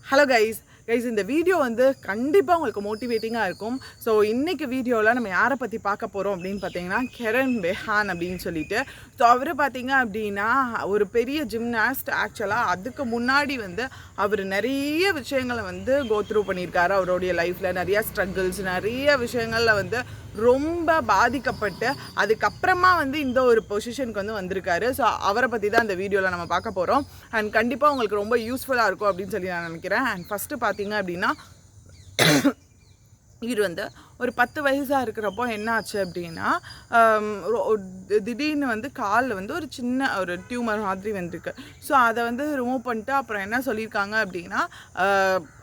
Hello guys, இந்த video வந்து கண்டிப்பாக உங்களுக்கு மோட்டிவேட்டிங்காக இருக்கும். ஸோ இன்றைக்கி வீடியோவில் நம்ம யாரை பற்றி பார்க்க போகிறோம் அப்படின்னு பார்த்தீங்கன்னா கெரன் பெஹான் அப்படின்னு சொல்லிட்டு. ஸோ அவர் பார்த்தீங்க அப்படின்னா ஒரு பெரிய ஜிம்னாஸ்ட். ஆக்சுவலாக அதுக்கு முன்னாடி வந்து அவர் நிறைய விஷயங்களை வந்து கோத்ரூ பண்ணியிருக்காரு. அவருடைய லைஃப்பில் நிறைய ஸ்ட்ரகிள்ஸ், நிறைய விஷயங்களில் வந்து ரொம்ப பாதிக்கப்பட்டு அதுக்கப்புறமா வந்து இந்த ஒரு பொசிஷனுக்கு வந்து வந்திருக்காரு. ஸோ அவரை பற்றி தான் இந்த வீடியோவில் நம்ம பார்க்க போகிறோம். அண்ட் கண்டிப்பாக உங்களுக்கு ரொம்ப யூஸ்ஃபுல்லாக இருக்கும் அப்படின்னு சொல்லி நான் நினைக்கிறேன். அண்ட் ஃபஸ்ட்டு பார்த்தீங்க அப்படின்னா இது வந்து ஒரு 10 வயசாக இருக்கிறப்போ என்ன ஆச்சு அப்படின்னா திடீர்னு வந்து காலில் வந்து ஒரு சின்ன ஒரு டியூமர் மாதிரி வந்துருக்கு. ஸோ அதை வந்து ரிமூவ் பண்ணிட்டு அப்புறம் என்ன சொல்லியிருக்காங்க அப்படின்னா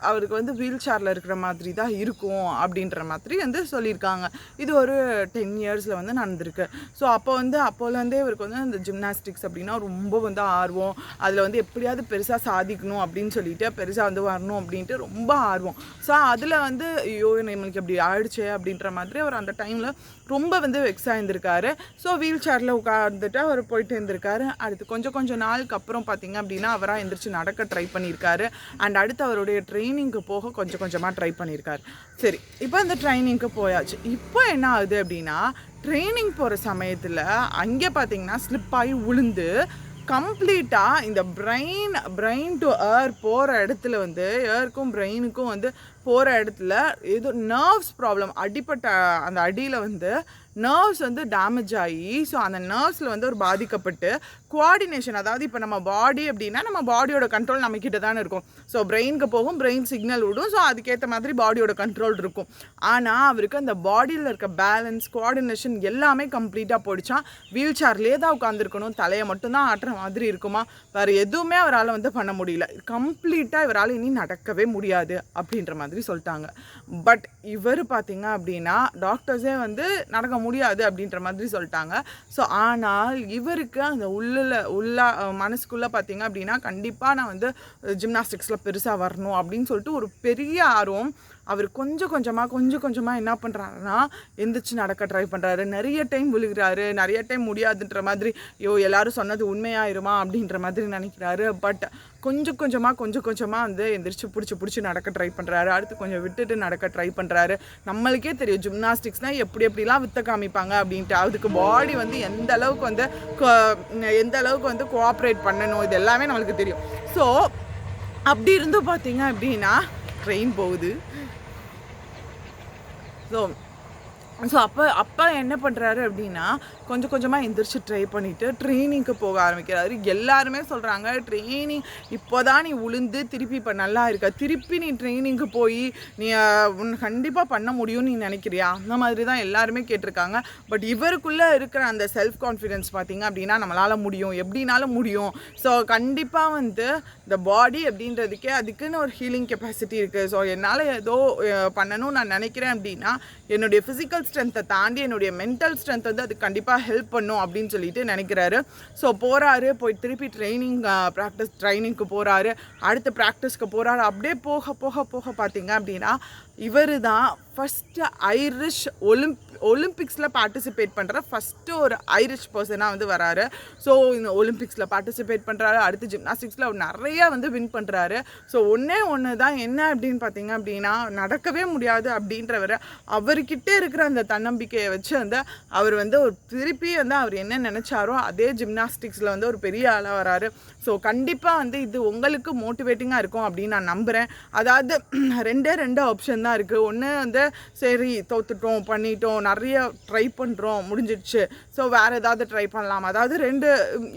அவருக்கு வந்து வீல் சேரில் இருக்கிற மாதிரி தான் இருக்கும் அப்படின்ற மாதிரி வந்து சொல்லியிருக்காங்க. இது ஒரு 10 இயர்ஸில் வந்து நடந்திருக்கு. ஸோ அப்போலேருந்தே இவருக்கு வந்து இந்த ஜிம்னாஸ்டிக்ஸ் அப்படின்னா ரொம்ப வந்து ஆர்வம். அதில் வந்து எப்படியாவது பெருசாக சாதிக்கணும் அப்படின்னு சொல்லிட்டு பெருசாக வந்து வரணும் அப்படின்ட்டு ரொம்ப ஆர்வம். ஸோ அதில் வந்து ஐயோ நம்மளுக்கு எப்படி ஆயிடுச்சு அப்படின்ற மாதிரி அவர் அந்த டைமில் ரொம்ப வந்து வெக்ஸ் ஆகியிருந்திருக்காரு. ஸோ வீல் சேரில் உட்காந்துட்டு அவர் போயிட்டு இருந்திருக்காரு. அடுத்து கொஞ்சம் நாளுக்கு அப்புறம் பார்த்திங்க அப்படின்னா அவராக எந்திரிச்சு நடக்க ட்ரை பண்ணியிருக்காரு. அண்ட் அடுத்து அவருடைய ட்ரைனிங்க்கு போக கொஞ்சமாக ட்ரை பண்ணியிருக்காரு. சரி, இப்போ இந்த ட்ரைனிங்க்கு போயாச்சு. இப்போ என்ன ஆகுது அப்படின்னா ட்ரைனிங் போகிற சமயத்தில் அங்கே பார்த்திங்கன்னா ஸ்லிப் ஆகி விழுந்து கம்ப்ளீட்டாக இந்த பிரெயின் டு ஏர் போகிற இடத்துல வந்து ஏருக்கும் பிரெயினுக்கும் வந்து போகிற இடத்துல ஏதோ நர்வ்ஸ் ப்ராப்ளம் அடிப்பட்ட அந்த அடியில் வந்து நர்வ்ஸ் வந்து டேமேஜ் ஆகி ஸோ அந்த நர்வ்ஸில் வந்து ஒரு பாதிக்கப்பட்டு கோஆர்டினேஷன், அதாவது இப்போ நம்ம பாடி அப்படின்னா நம்ம பாடியோட கண்ட்ரோல் நம்மக்கிட்ட தானே இருக்கும். ஸோ பிரெயினுக்கு போகும், பிரெயின் சிக்னல் விடும். ஸோ அதுக்கேற்ற மாதிரி பாடியோட கண்ட்ரோல் இருக்கும். ஆனால் அவருக்கு அந்த பாடியில் இருக்க பேலன்ஸ், கோஆர்டினேஷன் எல்லாமே கம்ப்ளீட்டாக போயிடுச்சான். வீல் சேர்லேயே தான் உட்காந்துருக்கணும், தலையை மட்டும்தான் ஆட்டுற மாதிரி இருக்குமா, வேறு எதுவுமே அவரால் வந்து பண்ண முடியல. கம்ப்ளீட்டாக இவரால் இனி நடக்கவே முடியாது அப்படின்ற மாதிரி சொல்லிட்டாங்க. பட் இவர் பார்த்திங்க அப்படின்னா டாக்டர்ஸே வந்து நடக்க முடியாது அப்படின்ற மாதிரி சொல்லிட்டாங்க. ஸோ ஆனால் இவருக்கு அந்த மனசுக்குள்ளே பார்த்திங்க அப்படின்னா கண்டிப்பாக நான் வந்து ஜிம்னாஸ்டிக்ஸில் பெருசாக வரணும் அப்படின்னு சொல்லிட்டு ஒரு பெரிய ஆர்வம். அவர் கொஞ்சம் கொஞ்சமாக என்ன பண்ணுறாருன்னா எந்திரிச்சு நடக்க ட்ரை பண்ணுறாரு. நிறைய டைம் விழுகிறாரு, நிறைய டைம் முடியாதுன்ற மாதிரி எல்லாரும் சொன்னது உண்மையாயிருமா அப்படின்ற மாதிரி நினைக்கிறாரு. பட் கொஞ்சம் கொஞ்சமாக வந்து எந்திரிச்சு பிடிச்சி நடக்க ட்ரை பண்ணுறாரு. அடுத்து கொஞ்சம் விட்டுட்டு நடக்க ட்ரை பண்ணுறாரு. நம்மளுக்கே தெரியும் ஜிம்னாஸ்டிக்ஸ்னால் எப்படிலாம் வித்த காமிப்பாங்க அப்படின்ட்டு. அதுக்கு பாடி வந்து எந்த அளவுக்கு வந்து கோஆப்ரேட் பண்ணணும், இது எல்லாமே நம்மளுக்கு தெரியும். ஸோ அப்படி இருந்து பார்த்தீங்க அப்படின்னா ட்ரெயின் போகுது. ஸோ அப்போ என்ன பண்ணுறாரு அப்படின்னா கொஞ்சமாக எந்திரிச்சு ட்ரை பண்ணிவிட்டு ட்ரைனிங்க்கு போக ஆரம்பிக்கிறாரு. எல்லாருமே சொல்கிறாங்க ட்ரைனிங் இப்போ தான் நீ உளுந்து திருப்பி இப்போ நல்லா இருக்க, திருப்பி நீ ட்ரைனிங்க்கு போய் நீ கண்டிப்பாக பண்ண முடியும்னு நீ நினைக்கிறியா, அந்த மாதிரி தான் எல்லாருமே கேட்டிருக்காங்க. பட் இவருக்குள்ளே இருக்கிற அந்த செல்ஃப் கான்ஃபிடென்ஸ் பார்த்திங்க அப்படின்னா நம்மளால் முடியும், எப்படினாலும் முடியும். ஸோ கண்டிப்பாக வந்து இந்த பாடி அப்படின்றதுக்கே அதுக்குன்னு ஒரு ஹீலிங் கெப்பாசிட்டி இருக்குது. ஸோ என்னால் ஏதோ பண்ணணும்னு நான் நினைக்கிறேன் அப்படின்னா என்னுடைய ஃபிசிக்கல் ஸ்ட்ரென்த்தை தாண்டி என்னுடைய மென்டல் ஸ்ட்ரென்த் வந்து அது கண்டிப்பாக ஹெல்ப் பண்ணும் அப்படின்னு சொல்லிட்டு நினைக்கிறாரு. ஸோ போகிறாரு, போய் திருப்பி ட்ரைனிங்க்கு போகிறாரு, அடுத்து ப்ராக்டிஸ்க்கு போகிறாரு. அப்படியே போக பார்த்தீங்க அப்படின்னா இவர் தான் ஃபஸ்ட்டு ஐரிஷ் ஒலிம்பிக்ஸில் பார்ட்டிசிபேட் பண்ணுற ஃபஸ்ட்டு ஒரு ஐரிஷ் பர்சனாக வந்து வராரு. ஸோ இந்த ஒலிம்பிக்ஸில் பார்ட்டிசிபேட் பண்ணுறாரு. அடுத்து ஜிம்னாஸ்டிக்ஸில் அவர் நிறையா வந்து வின் பண்ணுறாரு. ஸோ ஒன்று தான் என்ன அப்படின்னு பார்த்தீங்க அப்படின்னா நடக்கவே முடியாது அப்படின்றவரை அவர்கிட்ட இருக்கிற அந்த தன்னம்பிக்கையை வச்சு வந்து அவர் வந்து ஒரு திருப்பி வந்து அவர் என்ன நினச்சாரோ அதே ஜிம்னாஸ்டிக்ஸில் வந்து ஒரு பெரிய ஆளாக வராரு. ஸோ கண்டிப்பாக வந்து இது உங்களுக்கு மோட்டிவேட்டிங்காக இருக்கும் அப்படின்னு நான் நம்புகிறேன். அதாவது ரெண்டு ஆப்ஷன் தான் இருக்குது. ஒன்று வந்து சரி தோத்துட்டோம், பண்ணிட்டோம், நிறைய ட்ரை பண்ணுறோம், முடிஞ்சிடுச்சு, ஸோ வேறு ஏதாவது ட்ரை பண்ணலாம். அதாவது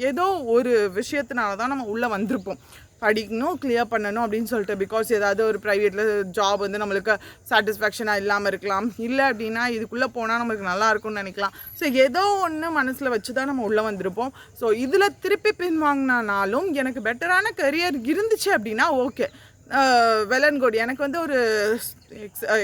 ஏதோ ஒரு விஷயத்தினால தான் நம்ம உள்ளே வந்திருப்போம், படிக்கணும், கிளியர் பண்ணணும் அப்படின்னு சொல்லிட்டு. பிகாஸ் ஏதாவது ஒரு ப்ரைவேட்டில் ஜாப் வந்து நம்மளுக்கு சாட்டிஸ்ஃபேக்ஷனாக இல்லாமல் இருக்கலாம், இல்லை அப்படின்னா இதுக்குள்ளே போனால் நம்மளுக்கு நல்லா இருக்கும்னு நினைக்கலாம். ஸோ ஏதோ ஒன்று மனசில் வச்சு தான் நம்ம உள்ளே வந்திருப்போம். ஸோ இதில் திருப்பி பின்வாங்கினாலும் எனக்கு பெட்டரான கரியர் இருந்துச்சு அப்படின்னா ஓகே, வெல் அண்ட் குட், எனக்கு வந்து ஒரு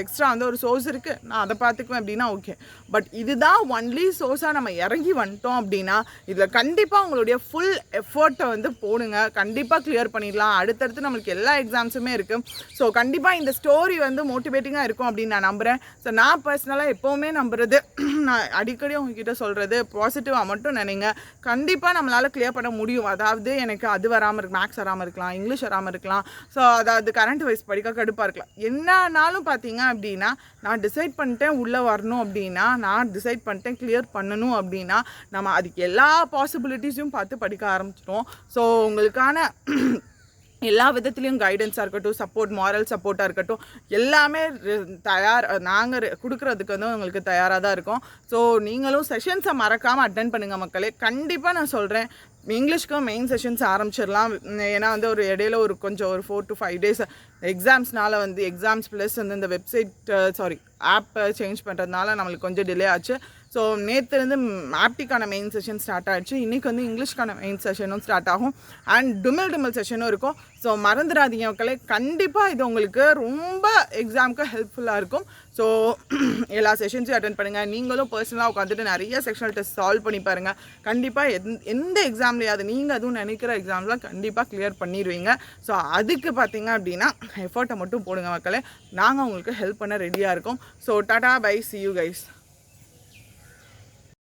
எக்ஸ்ட்ரா வந்து ஒரு சோர்ஸ் இருக்குது, நான் அதை பார்த்துக்குவேன் அப்படின்னா ஓகே. பட் இதுதான் ஒன்லி சோர்ஸாக நம்ம இறங்கி வந்துட்டோம் அப்படின்னா இதில் கண்டிப்பாக உங்களுடைய ஃபுல் எஃபர்ட்டை வந்து போடுங்க, கண்டிப்பாக கிளியர் பண்ணிடலாம். அடுத்தடுத்து நம்மளுக்கு எல்லா எக்ஸாம்ஸுமே இருக்குது. ஸோ கண்டிப்பாக இந்த ஸ்டோரி வந்து மோட்டிவேட்டிங்காக இருக்கும் அப்படின்னு நான் நம்புகிறேன். ஸோ நான் பர்சனலாக எப்போவுமே நம்புறது நான் அடிக்கடி உங்ககிட்ட சொல்கிறது பாசிட்டிவாக மட்டும் நினைங்க. கண்டிப்பாக நம்மளால் கிளியர் பண்ண முடியும். அதாவது எனக்கு அது வராமல் இருக்கு, மேக்ஸ் வராமல் இருக்கலாம், இங்கிலீஷ் வராமல் இருக்கலாம், ஸோ அதாவது கரண்ட் வைஸ் படிக்க கடுப்பாக இருக்கலாம். என்னன்னாலும் பார்த்தீங்க அப்படின்னா நான் டிசைட் பண்ணிட்டேன் உள்ளே வரணும் அப்படின்னா, நான் டிசைட் பண்ணிட்டேன் கிளியர் பண்ணணும் அப்படின்னா, நம்ம அதுக்கு எல்லா பாசிபிலிட்டிஸையும் பார்த்து படிக்க ஆரம்பிச்சிட்டோம். ஸோ உங்களுக்கான எல்லா விதத்துலேயும் கைடன்ஸாக இருக்கட்டும், சப்போர்ட், மாரல் சப்போர்ட்டாக இருக்கட்டும், எல்லாமே நாங்கள் கொடுக்குறதுக்கு வந்து உங்களுக்கு தயாராக தான் இருக்கோம். ஸோ நீங்களும் செஷன்ஸை மறக்காமல் அட்டென்ட் பண்ணுங்கள் மக்களே. கண்டிப்பாக நான் சொல்கிறேன், இங்கிலீஷ்க்கும் மெயின் செஷன்ஸ் ஆரம்பிச்சிடலாம். ஏன்னா வந்து ஒரு இடையில ஒரு கொஞ்சம் ஒரு 4 to 5 days எக்ஸாம்ஸ்னால வந்து எக்ஸாம்ஸ் ப்ளஸ் வந்து இந்த வெப்சைட் ஆப்பை சேஞ்ச் பண்ணுறதுனால நம்மளுக்கு கொஞ்சம் டிலே ஆச்சு. ஸோ நேற்றுலேருந்து ஆப்டிக்கான மெயின் செஷன் ஸ்டார்ட் ஆகிடுச்சு. இன்றைக்கி வந்து இங்கிலீஷ்க்கான மெயின் செஷனும் ஸ்டார்ட் ஆகும் அண்ட் டுமில் செஷனும் இருக்கும். ஸோ மறந்துடாதீங்க மக்களே, கண்டிப்பாக இது உங்களுக்கு ரொம்ப எக்ஸாமுக்கு ஹெல்ப்ஃபுல்லாக இருக்கும். ஸோ எல்லா செஷன்ஸையும் அட்டென்ட் பண்ணுங்கள். நீங்களும் பர்சனலாக உட்காந்துட்டு நிறைய செக்ஷனல் டெஸ்ட் சால்வ் பண்ணி பாருங்கள். கண்டிப்பாக எந்த எக்ஸாம்லையாவது நீங்கள் அதுவும் நினைக்கிற எக்ஸாம்லாம் கண்டிப்பாக கிளியர் பண்ணிடுவீங்க. ஸோ அதுக்கு பார்த்தீங்க அப்படின்னா எஃபர்ட்டை மட்டும் போடுங்க மக்களே. நாங்கள் உங்களுக்கு ஹெல்ப் பண்ண ரெடியாக இருக்கோம். So tata bye, see you guys.